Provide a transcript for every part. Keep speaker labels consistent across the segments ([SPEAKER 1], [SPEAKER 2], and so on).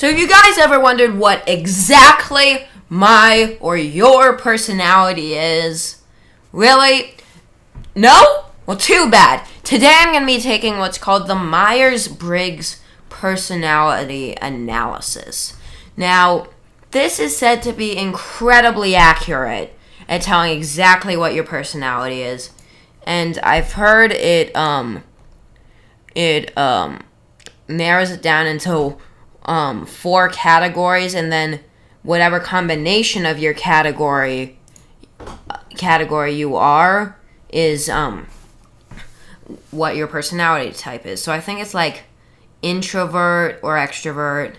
[SPEAKER 1] So if you guys ever wondered what exactly my or your personality is, really? No? Well, too bad. Today I'm going to be taking what's called the Myers-Briggs Personality Analysis. Now, this is said to be incredibly accurate at telling exactly what your personality is. And I've heard it narrows it down into 4 categories, and then whatever combination of your category you are is what your personality type is. So I think it's like introvert or extrovert.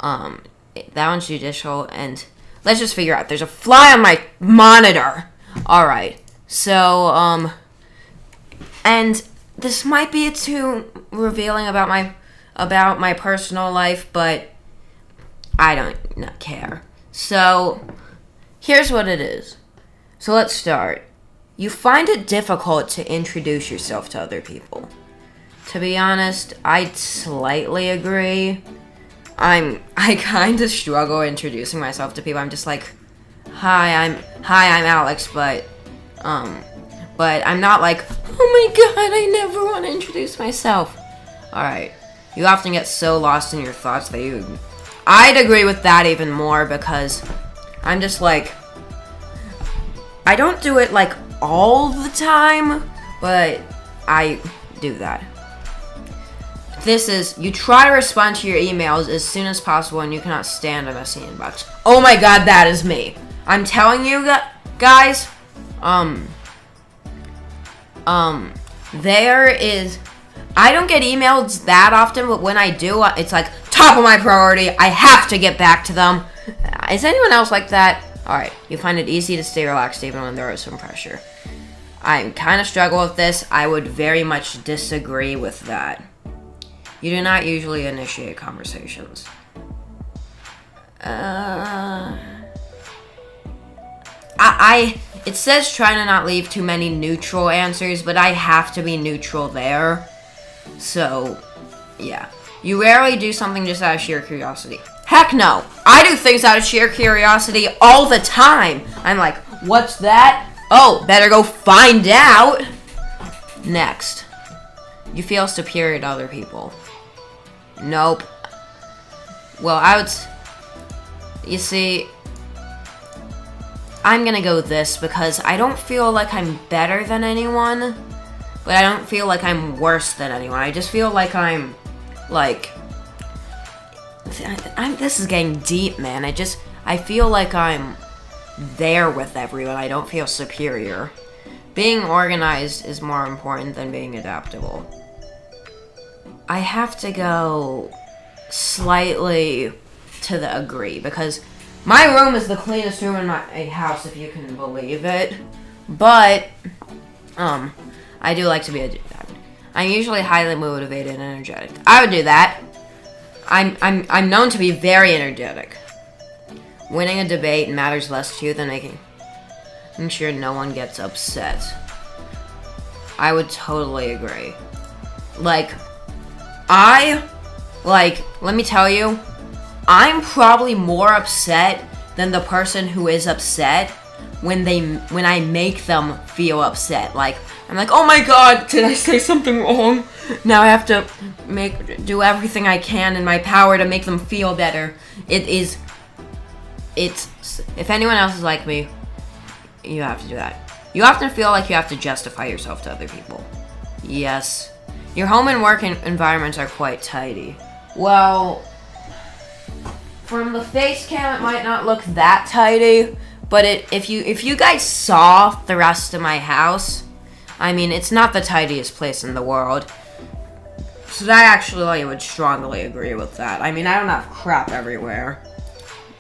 [SPEAKER 1] That one's judicial, and let's just figure out. There's a fly on my monitor. All right. So and this might be too revealing about my personal life, but I don't not care. So here's what it is. So let's start. You find it difficult to introduce yourself to other people. To be honest, I'd slightly agree. I kind of struggle introducing myself to people. I'm just like, hi, I'm Alex, but I'm not like, oh my god, I never want to introduce myself. Alright. You often get so lost in your thoughts that I'd agree with that even more, because I'm just like, I don't do it like all the time, but I do that. This is, you try to respond to your emails as soon as possible and you cannot stand a messy inbox. Oh my god, that is me. I'm telling you guys, there is, I don't get emails that often, but when I do, it's like top of my priority. I have to get back to them. Is anyone else like that? Alright, you find it easy to stay relaxed even when there is some pressure. I kind of struggle with this. I would very much disagree with that. You do not usually initiate conversations. It says try to not leave too many neutral answers, but I have to be neutral there. So, yeah. You rarely do something just out of sheer curiosity. Heck no! I do things out of sheer curiosity all the time! I'm like, what's that? Oh, better go find out! Next. You feel superior to other people. Nope. Well, you see, I'm gonna go with this because I don't feel like I'm better than anyone, but I don't feel like I'm worse than anyone. I just feel like I'm, like, this is getting deep, man. I feel like I'm there with everyone. I don't feel superior. Being organized is more important than being adaptable. I have to go slightly to the agree, because my room is the cleanest room in my house, if you can believe it. But, I do like to be I'm usually highly motivated and energetic. I would do that. I'm known to be very energetic. Winning a debate matters less to you than making sure no one gets upset. I would totally agree. Let me tell you, I'm probably more upset than the person who is upset when I make them feel upset. Like, I'm like, oh my god, did I say something wrong? Now I have to do everything I can in my power to make them feel better. If anyone else is like me, you have to do that. You often feel like you have to justify yourself to other people. Yes. Your home and work environments are quite tidy. Well, from the face cam, it might not look that tidy, but if you guys saw the rest of my house, I mean, it's not the tidiest place in the world. So I actually would strongly agree with that. I mean, I don't have crap everywhere.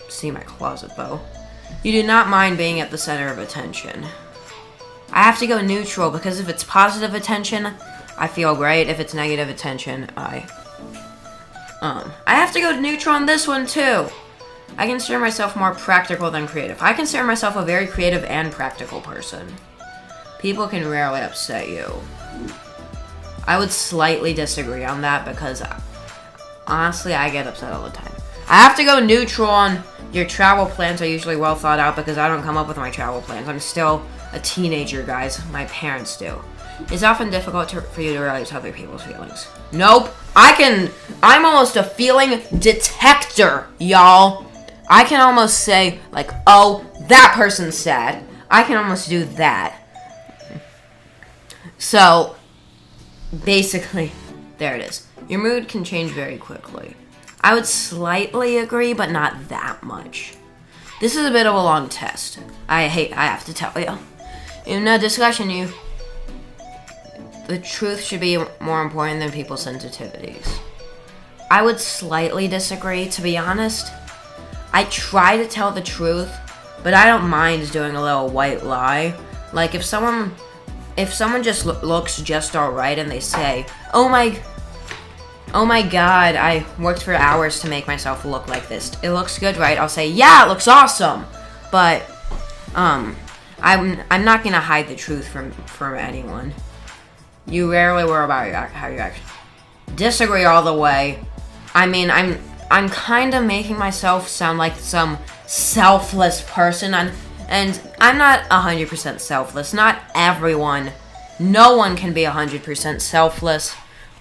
[SPEAKER 1] See my closet, though. You do not mind being at the center of attention. I have to go neutral, because if it's positive attention, I feel great. If it's negative attention, I have to go neutral on this one, too. I consider myself more practical than creative. I consider myself a very creative and practical person. People can rarely upset you. I would slightly disagree on that, because honestly, I get upset all the time. I have to go neutral on your travel plans are usually well thought out because I don't come up with my travel plans. I'm still a teenager, guys. My parents do. It's often difficult for you to relate to other people's feelings. Nope. I'm almost a feeling detector, y'all. I can almost say, like, oh, that person's sad. I can almost do that. So, basically, there it is. Your mood can change very quickly. I would slightly agree, but not that much. This is a bit of a long test. I have to tell you. In a discussion, the truth should be more important than people's sensitivities. I would slightly disagree, to be honest. I try to tell the truth, but I don't mind doing a little white lie. Like, if someone just looks just alright and they say, oh my god, I worked for hours to make myself look like this. It looks good, right? I'll say, yeah, it looks awesome. But, I'm not gonna hide the truth from anyone. You rarely worry about how you actually disagree all the way. I mean, I'm kind of making myself sound like some selfless person, and I'm not 100% selfless. Not everyone. No one can be 100% selfless,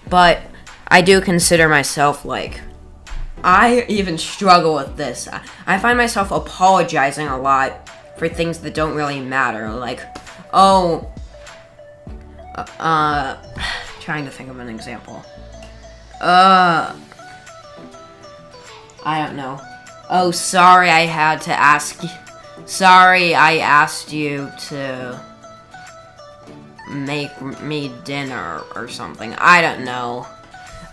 [SPEAKER 1] but I do consider myself, like, I even struggle with this. I find myself apologizing a lot for things that don't really matter. Like, trying to think of an example. I don't know. Oh, sorry, I had to ask you. Sorry, I asked you to make me dinner or something. I don't know.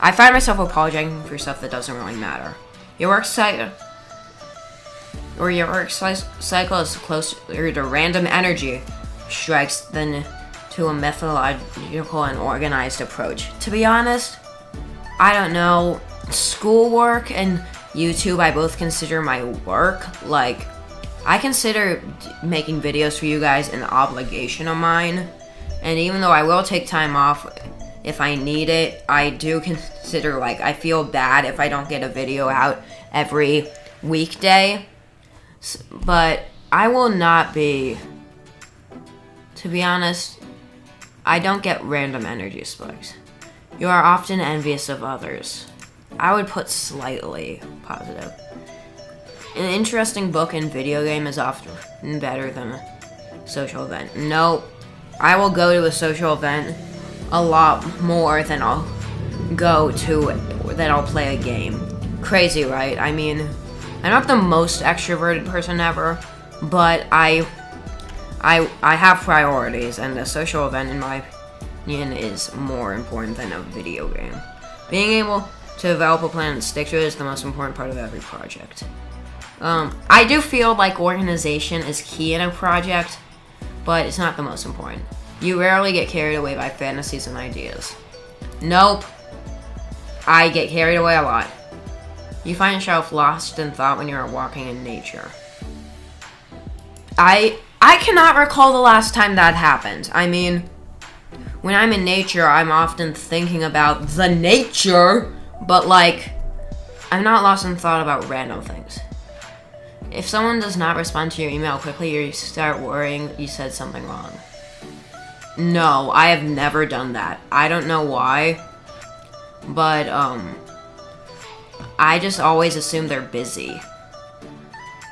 [SPEAKER 1] I find myself apologizing for stuff that doesn't really matter. Your work cycle is closer to random energy strikes than to a methodological and organized approach. To be honest, I don't know. Schoolwork and YouTube, I both consider my work. Like, I consider making videos for you guys an obligation of mine. And even though I will take time off if I need it, I do consider, like, I feel bad if I don't get a video out every weekday. But I will not be, to be honest, I don't get random energy spikes. You are often envious of others. I would put slightly positive. An interesting book and video game is often better than a social event. Nope. I will go to a social event a lot more than I'll play a game. Crazy, right? I mean, I'm not the most extroverted person ever, but I have priorities, and a social event, in my opinion, is more important than a video game. Being able to develop a plan and stick to it is the most important part of every project. I do feel like organization is key in a project, but it's not the most important. You rarely get carried away by fantasies and ideas. Nope. I get carried away a lot. You find yourself lost in thought when you are walking in nature. I cannot recall the last time that happened. I mean, when I'm in nature, I'm often thinking about the nature, but, like, I'm not lost in thought about random things. If someone does not respond to your email quickly, you start worrying you said something wrong. No, I have never done that. I don't know why, but, I just always assume they're busy.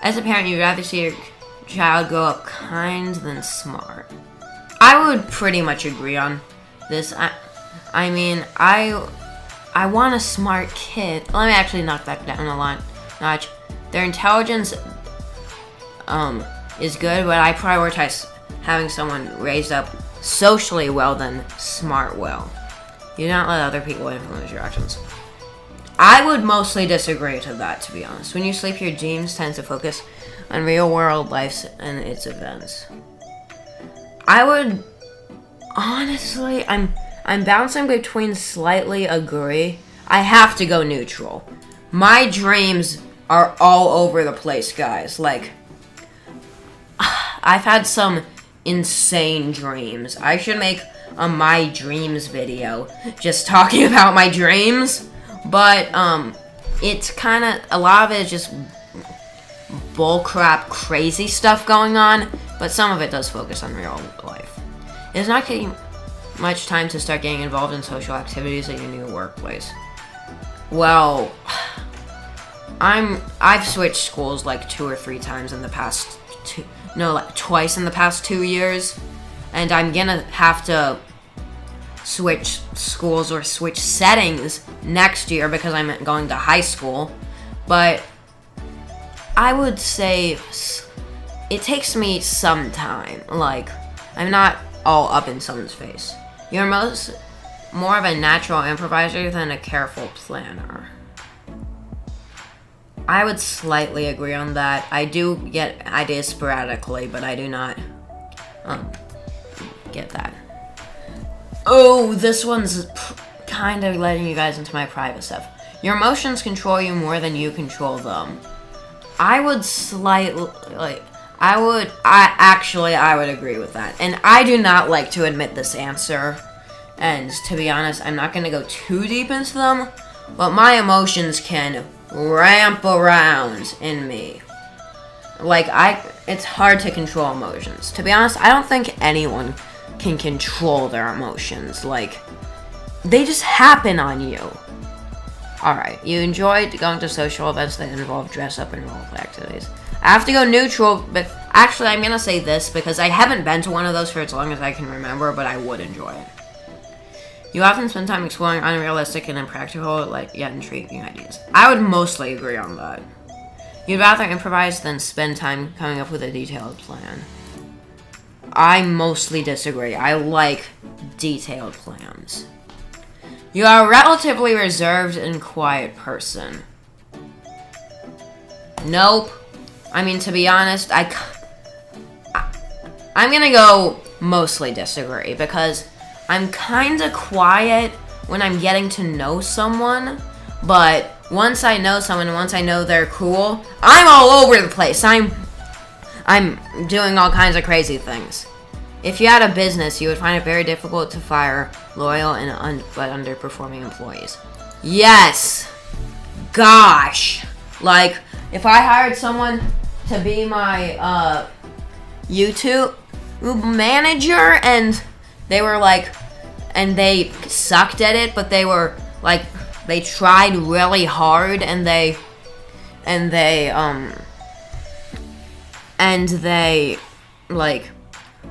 [SPEAKER 1] As a parent, you'd rather see your child grow up kind than smart. I would pretty much agree on this. I mean, I want a smart kid. Let me actually knock that down a notch. Their intelligence is good, but I prioritize having someone raised up socially well than smart well. You do not let other people influence your actions. I would mostly disagree to that, to be honest. When you sleep, your dreams tend to focus on real-world life and its events. I would honestly, I'm bouncing between slightly agree. I have to go neutral. My dreams are all over the place, guys. Like, I've had some insane dreams. I should make a my dreams video just talking about my dreams. But it's kind of, a lot of it is just bullcrap crazy stuff going on, but some of it does focus on real life. It's not taking much time to start getting involved in social activities at your new workplace. Well, I've switched schools like 2 or 3 times in the past twice in the past 2 years, and I'm gonna have to switch schools or switch settings next year because I'm going to high school. But I would say it takes me some time. Like, I'm not all up in someone's face. You're more of a natural improviser than a careful planner. I would slightly agree on that. I do get ideas sporadically, but I do not get that. Oh, this one's kind of letting you guys into my private stuff. Your emotions control you more than you control them. I would I would agree with that. And I do not like to admit this answer. And to be honest, I'm not going to go too deep into them, but my emotions can ramp around in me. Like, it's hard to control emotions. To be honest, I don't think anyone can control their emotions. Like, they just happen on you. Alright, you enjoyed going to social events that involve dress up and role-play activities. I have to go neutral, but actually I'm gonna say this because I haven't been to one of those for as long as I can remember, but I would enjoy it. You often spend time exploring unrealistic and impractical, yet intriguing ideas. I would mostly agree on that. You'd rather improvise than spend time coming up with a detailed plan. I mostly disagree. I like detailed plans. You are a relatively reserved and quiet person. Nope. I mean, to be honest, I'm gonna go mostly disagree because I'm kinda quiet when I'm getting to know someone, but once I know someone, once I know they're cool, I'm all over the place. I'm doing all kinds of crazy things. If you had a business, you would find it very difficult to fire loyal but underperforming employees. Yes! Gosh! Like, if I hired someone to be my YouTube manager and they were and they sucked at it, but they were they tried really hard and they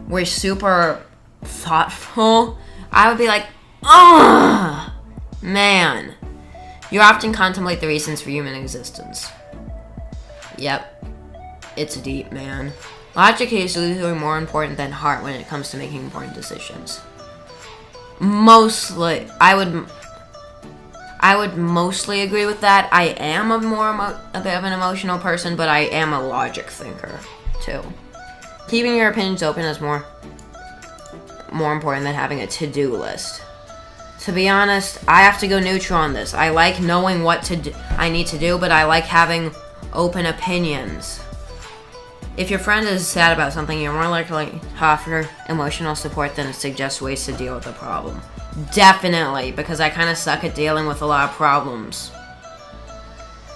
[SPEAKER 1] were super thoughtful, I would be like, ugh, man. You often contemplate the reasons for human existence. Yep, it's deep, man. Logic is usually more important than heart when it comes to making important decisions. Mostly, I would mostly agree with that. I am a bit of an emotional person, but I am a logic thinker too. Keeping your opinions open is more important than having a to-do list. To be honest, I have to go neutral on this. I like knowing what I need to do, but I like having open opinions. If your friend is sad about something, you're more likely to offer emotional support than to suggest ways to deal with the problem. Definitely, because I kind of suck at dealing with a lot of problems.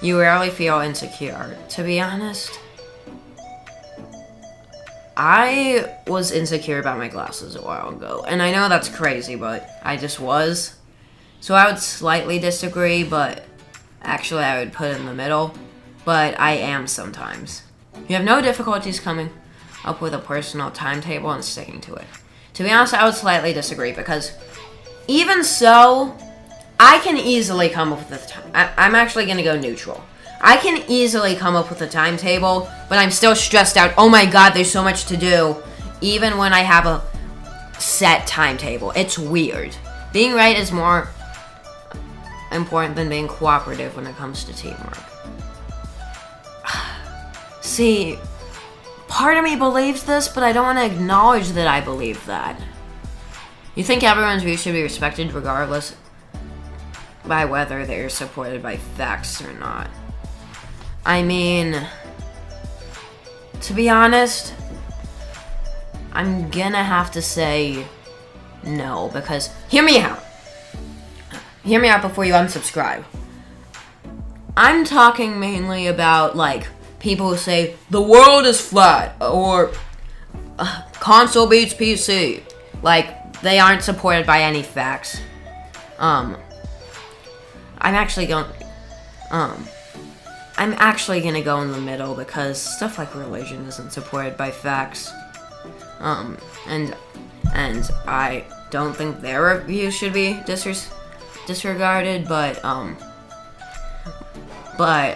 [SPEAKER 1] You rarely feel insecure. To be honest, I was insecure about my glasses a while ago, and I know that's crazy, but I just was. So I would slightly disagree, but actually I would put it in the middle, but I am sometimes. You have no difficulties coming up with a personal timetable and sticking to it. To be honest, I would slightly disagree, because even so, I can easily come up with I'm actually going to go neutral. I can easily come up with a timetable, but I'm still stressed out. Oh my god, there's so much to do, even when I have a set timetable. It's weird. Being right is more important than being cooperative when it comes to teamwork. See, part of me believes this, but I don't want to acknowledge that I believe that. You think everyone's views should be respected regardless by whether they're supported by facts or not. I mean, to be honest, I'm gonna have to say no, because hear me out. Hear me out before you unsubscribe. I'm talking mainly about, like, people who say, the world is flat, or console beats PC. Like, they aren't supported by any facts. I'm actually gonna go in the middle because stuff like religion isn't supported by facts. And I don't think their views should be disregarded, but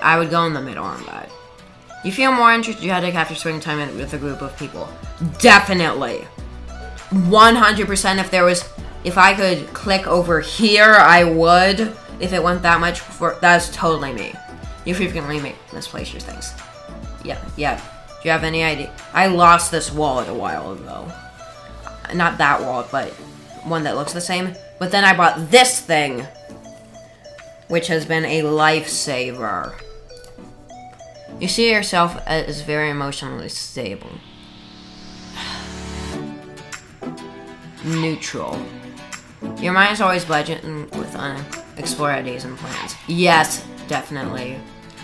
[SPEAKER 1] I would go in the middle on that. You feel more energetic after spending time with a group of people? Definitely. 100%. If I could click over here, I would. If it went that much, that's totally me. You frequently misplace your things. Yeah. Do you have any idea? I lost this wallet a while ago. Not that wallet, but one that looks the same. But then I bought this thing, which has been a lifesaver. You see yourself as very emotionally stable. Neutral. Your mind is always budgeting with unexplored ideas and plans. Yes, definitely.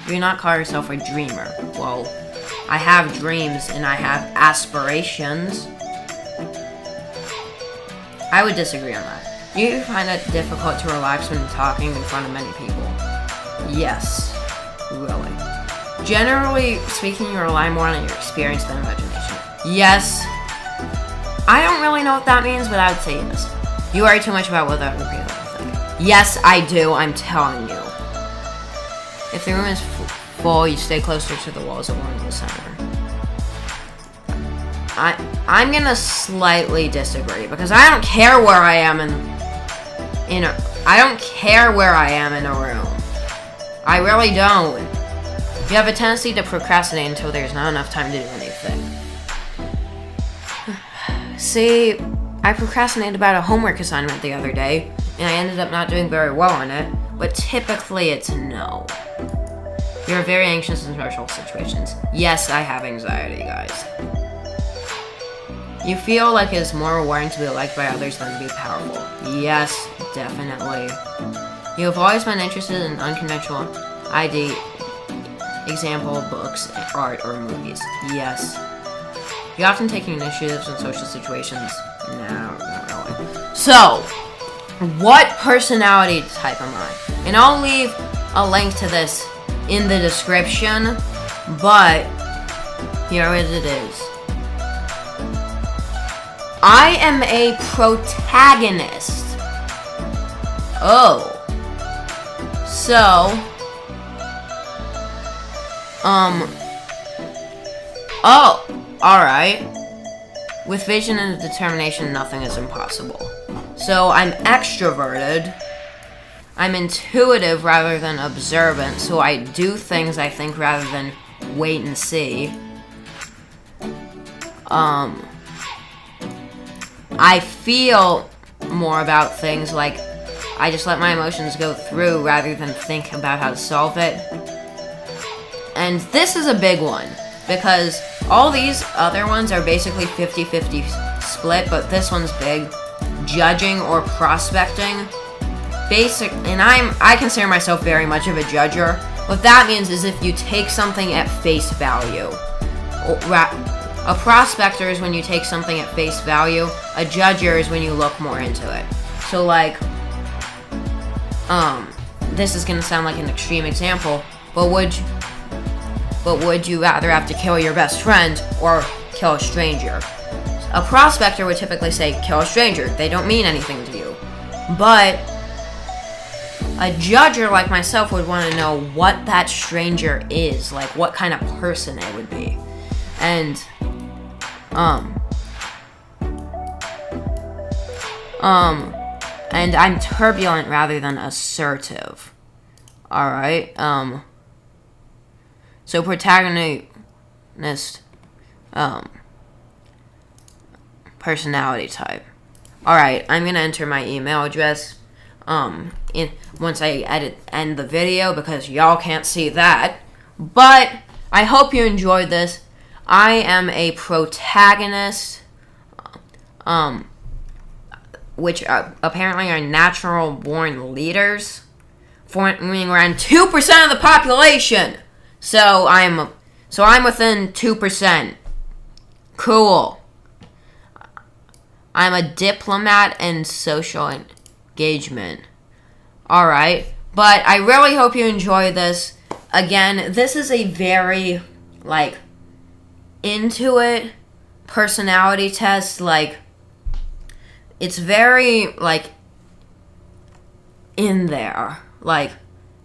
[SPEAKER 1] Do you not call yourself a dreamer? Well, I have dreams and I have aspirations. I would disagree on that. Do you find it difficult to relax when talking in front of many people? Yes, really. Generally speaking, you rely more on your experience than imagination. Yes. I don't really know what that means, but I would say yes. You worry too much about what other people think. Yes, I do. I'm telling you. If the room is full, you stay closer to the walls along the center. I'm gonna slightly disagree because I don't care where I am I don't care where I am in a room. I really don't. You have a tendency to procrastinate until there's not enough time to do anything. See, I procrastinated about a homework assignment the other day, and I ended up not doing very well on it, but typically it's no. You're very anxious in social situations. Yes, I have anxiety, guys. You feel like it's more rewarding to be liked by others than to be powerful. Yes, definitely. You have always been interested in unconventional idea, example, books, art, or movies. Yes. You often take initiatives in social situations. No, not really. So, what personality type am I? And I'll leave a link to this in the description, but here it is. I am a protagonist. Oh. So, oh, alright. With vision and determination, nothing is impossible. So, I'm extroverted. I'm intuitive rather than observant, so I do things, I think, rather than wait and see. I feel more about things, like, I just let my emotions go through rather than think about how to solve it. And this is a big one, because all these other ones are basically 50-50 split, but this one's big. Judging or prospecting. And I consider myself very much of a judger. What that means is if you take something at face value. A prospector is when you take something at face value. A judger is when you look more into it. So, like, this is gonna sound like an extreme example, but would you rather have to kill your best friend or kill a stranger? A prospector would typically say, kill a stranger. They don't mean anything to you. But a judger like myself would want to know what that stranger is, like what kind of person it would be. And and I'm turbulent rather than assertive. Alright, so protagonist, personality type. Alright, I'm gonna enter my email address, once I end the video, because y'all can't see that. But I hope you enjoyed this. I am a protagonist, which apparently are natural born leaders. forming around 2% of the population. So I'm within 2%. Cool. I'm a diplomat in social engagement. Alright. But I really hope you enjoy this. Again, this is a very, like, into it personality test. Like, it's very, like, in there. Like,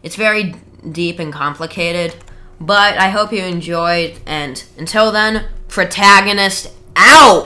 [SPEAKER 1] it's very deep and complicated. But I hope you enjoyed. And until then, protagonist out!